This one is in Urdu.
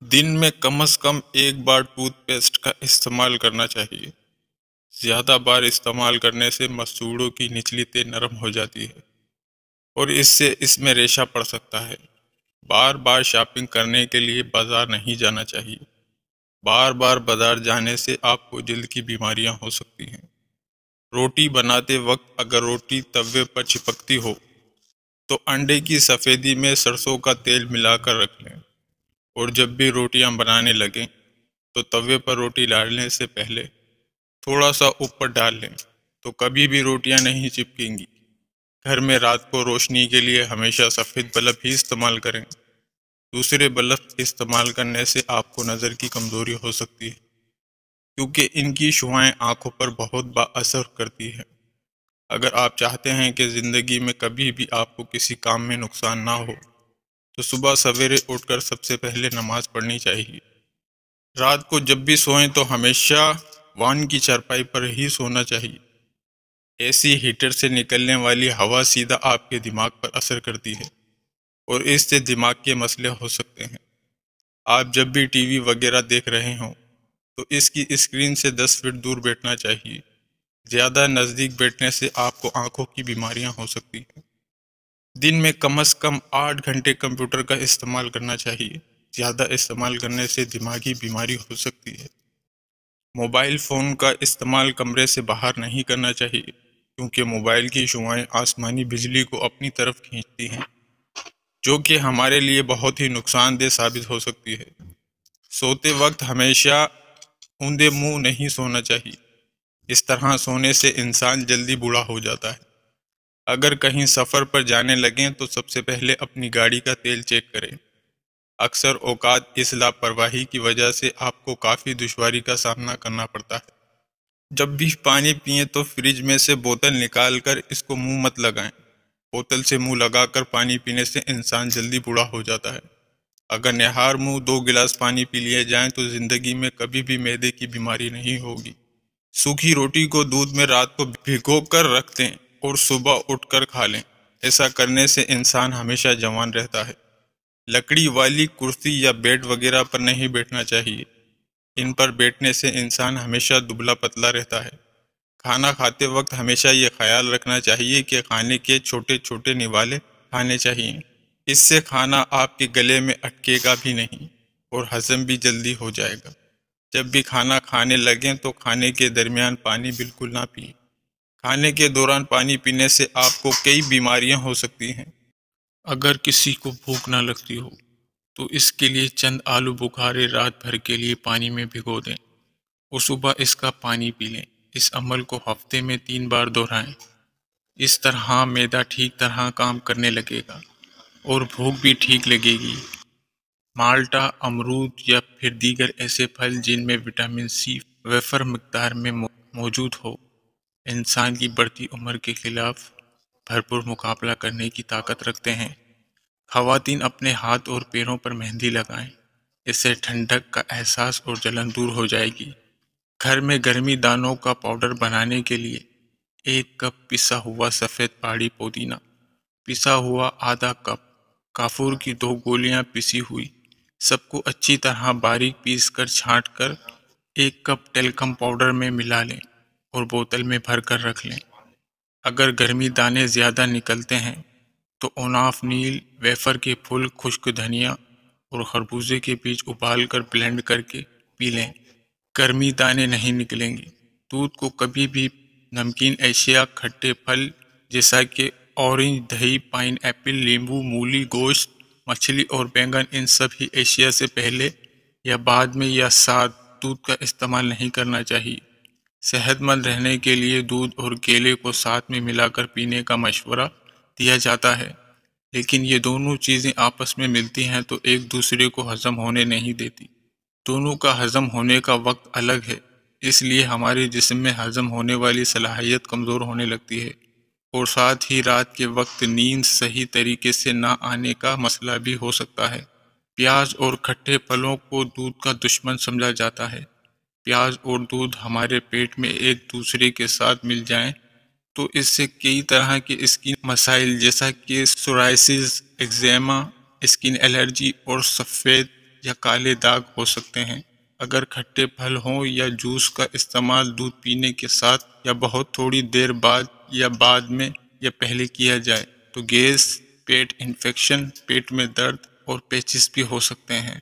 دن میں کم از کم ایک بار ٹوتھ پیسٹ کا استعمال کرنا چاہیے۔ زیادہ بار استعمال کرنے سے مسوڑوں کی نچلی تہ نرم ہو جاتی ہے اور اس سے اس میں ریشہ پڑ سکتا ہے۔ بار بار شاپنگ کرنے کے لیے بازار نہیں جانا چاہیے۔ بار بار بازار جانے سے آپ کو جلد کی بیماریاں ہو سکتی ہیں۔ روٹی بناتے وقت اگر روٹی توے پر چپکتی ہو تو انڈے کی سفیدی میں سرسوں کا تیل ملا کر رکھ لیں، اور جب بھی روٹیاں بنانے لگیں تو توے پر روٹی ڈالنے سے پہلے تھوڑا سا اوپر ڈال لیں تو کبھی بھی روٹیاں نہیں چپکیں گی۔ گھر میں رات کو روشنی کے لیے ہمیشہ سفید بلب ہی استعمال کریں۔ دوسرے بلب استعمال کرنے سے آپ کو نظر کی کمزوری ہو سکتی ہے، کیونکہ ان کی شعاعیں آنکھوں پر بہت با اثر کرتی ہے۔ اگر آپ چاہتے ہیں کہ زندگی میں کبھی بھی آپ کو کسی کام میں نقصان نہ ہو تو صبح سویرے اٹھ کر سب سے پہلے نماز پڑھنی چاہیے۔ رات کو جب بھی سوئیں تو ہمیشہ وان کی چارپائی پر ہی سونا چاہیے۔ اے سی ہیٹر سے نکلنے والی ہوا سیدھا آپ کے دماغ پر اثر کرتی ہے اور اس سے دماغ کے مسئلے ہو سکتے ہیں۔ آپ جب بھی ٹی وی وغیرہ دیکھ رہے ہوں تو اس کی اسکرین سے 10 فٹ دور بیٹھنا چاہیے۔ زیادہ نزدیک بیٹھنے سے آپ کو آنکھوں کی بیماریاں ہو سکتی ہیں۔ دن میں کم از کم 8 گھنٹے کمپیوٹر کا استعمال کرنا چاہیے۔ زیادہ استعمال کرنے سے دماغی بیماری ہو سکتی ہے۔ موبائل فون کا استعمال کمرے سے باہر نہیں کرنا چاہیے، کیونکہ موبائل کی شعاعیں آسمانی بجلی کو اپنی طرف کھینچتی ہیں، جو کہ ہمارے لیے بہت ہی نقصان دہ ثابت ہو سکتی ہے۔ سوتے وقت ہمیشہ اوندے منہ نہیں سونا چاہیے۔ اس طرح سونے سے انسان جلدی بوڑھا ہو جاتا ہے۔ اگر کہیں سفر پر جانے لگیں تو سب سے پہلے اپنی گاڑی کا تیل چیک کریں۔ اکثر اوقات اس لاپرواہی کی وجہ سے آپ کو کافی دشواری کا سامنا کرنا پڑتا ہے۔ جب بھی پانی پئیں تو فریج میں سے بوتل نکال کر اس کو منہ مت لگائیں۔ بوتل سے منہ لگا کر پانی پینے سے انسان جلدی بوڑھا ہو جاتا ہے۔ اگر نہار منہ 2 گلاس پانی پی لیے جائیں تو زندگی میں کبھی بھی معدے کی بیماری نہیں ہوگی۔ سوکھی روٹی کو دودھ میں رات کو بھگو کر رکھ دیں اور صبح اٹھ کر کھا لیں۔ ایسا کرنے سے انسان ہمیشہ جوان رہتا ہے۔ لکڑی والی کرسی یا بیڈ وغیرہ پر نہیں بیٹھنا چاہیے۔ ان پر بیٹھنے سے انسان ہمیشہ دبلا پتلا رہتا ہے۔ کھانا کھاتے وقت ہمیشہ یہ خیال رکھنا چاہیے کہ کھانے کے چھوٹے چھوٹے نوالے کھانے چاہیے۔ اس سے کھانا آپ کے گلے میں اٹکے گا بھی نہیں اور ہضم بھی جلدی ہو جائے گا۔ جب بھی کھانا کھانے لگیں تو کھانے کے درمیان پانی بالکل نہ پئیں۔ کھانے کے دوران پانی پینے سے آپ کو کئی بیماریاں ہو سکتی ہیں۔ اگر کسی کو بھوک نہ لگتی ہو تو اس کے لیے چند آلو بخارے رات بھر کے لیے پانی میں بھگو دیں اور صبح اس کا پانی پی لیں۔ اس عمل کو ہفتے میں 3 بار دہرائیں۔ اس طرح معدہ ٹھیک طرح کام کرنے لگے گا اور بھوک بھی ٹھیک لگے گی۔ مالٹا، امرود یا پھر دیگر ایسے پھل جن میں وٹامن سی وافر مقدار میں موجود ہو، انسان کی بڑھتی عمر کے خلاف بھرپور مقابلہ کرنے کی طاقت رکھتے ہیں۔ خواتین اپنے ہاتھ اور پیروں پر مہندی لگائیں۔ اس سے ٹھنڈک کا احساس اور جلن دور ہو جائے گی۔ گھر میں گرمی دانوں کا پاؤڈر بنانے کے لیے 1 کپ پسا ہوا سفید پہاڑی پودینہ، پسا ہوا آدھا کپ، کافور کی 2 گولیاں پسی ہوئی، سب کو اچھی طرح باریک پیس کر چھانٹ کر 1 کپ ٹیلکم پاؤڈر میں ملا لیں اور بوتل میں بھر کر رکھ لیں۔ اگر گرمی دانے زیادہ نکلتے ہیں تو اوناف نیل، ویفر کے پھول، خشک دھنیا اور خربوزے کے بیج ابال کر بلینڈ کر کے پی لیں۔ گرمی دانے نہیں نکلیں گے۔ دودھ کو کبھی بھی نمکین اشیاء، کھٹے پھل جیسا کہ اورنج، دہی، پائن ایپل، لیمبو، مولی، گوشت، مچھلی اور بینگن، ان سبھی اشیاء سے پہلے یا بعد میں یا ساتھ دودھ کا استعمال نہیں کرنا چاہیے۔ صحت مند رہنے کے لیے دودھ اور کیلے کو ساتھ میں ملا کر پینے کا مشورہ دیا جاتا ہے، لیکن یہ دونوں چیزیں آپس میں ملتی ہیں تو ایک دوسرے کو ہضم ہونے نہیں دیتی۔ دونوں کا ہضم ہونے کا وقت الگ ہے، اس لیے ہمارے جسم میں ہضم ہونے والی صلاحیت کمزور ہونے لگتی ہے، اور ساتھ ہی رات کے وقت نیند صحیح طریقے سے نہ آنے کا مسئلہ بھی ہو سکتا ہے۔ پیاز اور کھٹے پھلوں کو دودھ کا دشمن سمجھا جاتا ہے۔ پیاز اور دودھ ہمارے پیٹ میں ایک دوسرے کے ساتھ مل جائیں تو اس سے کئی طرح کے اسکن مسائل جیسا کہ سورائسس، ایگزیما، اسکن الرجی اور سفید یا کالے داغ ہو سکتے ہیں۔ اگر کھٹے پھل ہوں یا جوس کا استعمال دودھ پینے کے ساتھ یا بہت تھوڑی دیر بعد یا بعد میں یا پہلے کیا جائے تو گیس، پیٹ انفیکشن، پیٹ میں درد اور پیچس بھی ہو سکتے ہیں۔